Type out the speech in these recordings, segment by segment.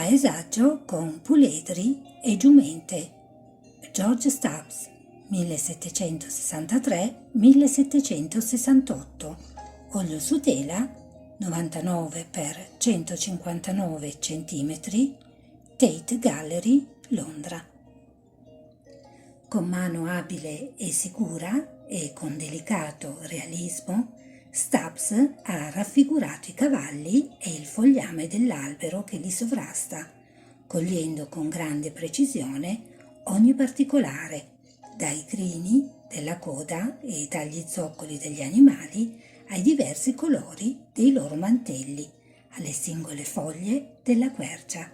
Paesaggio con puledri e giumente. George Stubbs, 1763-1768. Olio su tela 99 x 159 cm, Tate Gallery, Londra. Con mano abile e sicura e con delicato realismo, Stubbs ha raffigurato i cavalli e il fogliame dell'albero che li sovrasta, cogliendo con grande precisione ogni particolare, dai crini della coda e dagli zoccoli degli animali ai diversi colori dei loro mantelli, alle singole foglie della quercia.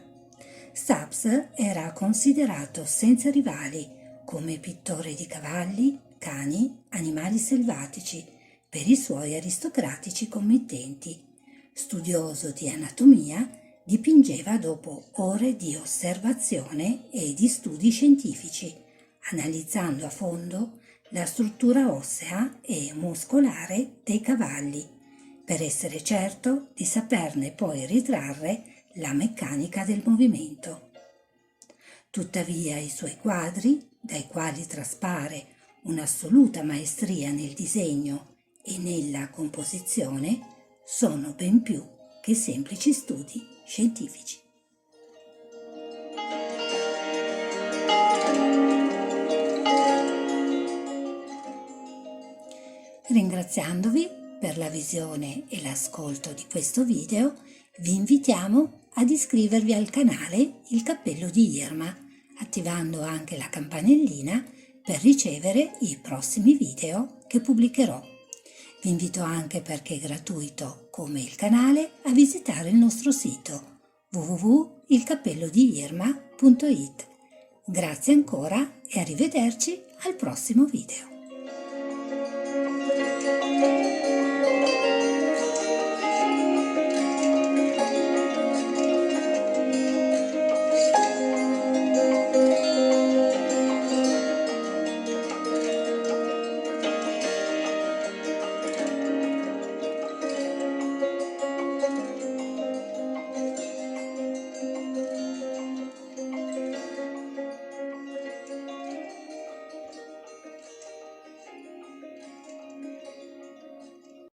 Stubbs era considerato senza rivali come pittore di cavalli, cani, animali selvatici, per i suoi aristocratici committenti. Studioso di anatomia, dipingeva dopo ore di osservazione e di studi scientifici, analizzando a fondo la struttura ossea e muscolare dei cavalli, per essere certo di saperne poi ritrarre la meccanica del movimento. Tuttavia i suoi quadri, dai quali traspare un'assoluta maestria nel disegno e nella composizione, sono ben più che semplici studi scientifici. Ringraziandovi per la visione e l'ascolto di questo video, vi invitiamo ad iscrivervi al canale Il Cappello di Irma, attivando anche la campanellina per ricevere i prossimi video che pubblicherò. Vi invito anche, perché è gratuito come il canale, a visitare il nostro sito www.ilcappellodiirma.it. Grazie ancora e arrivederci al prossimo video.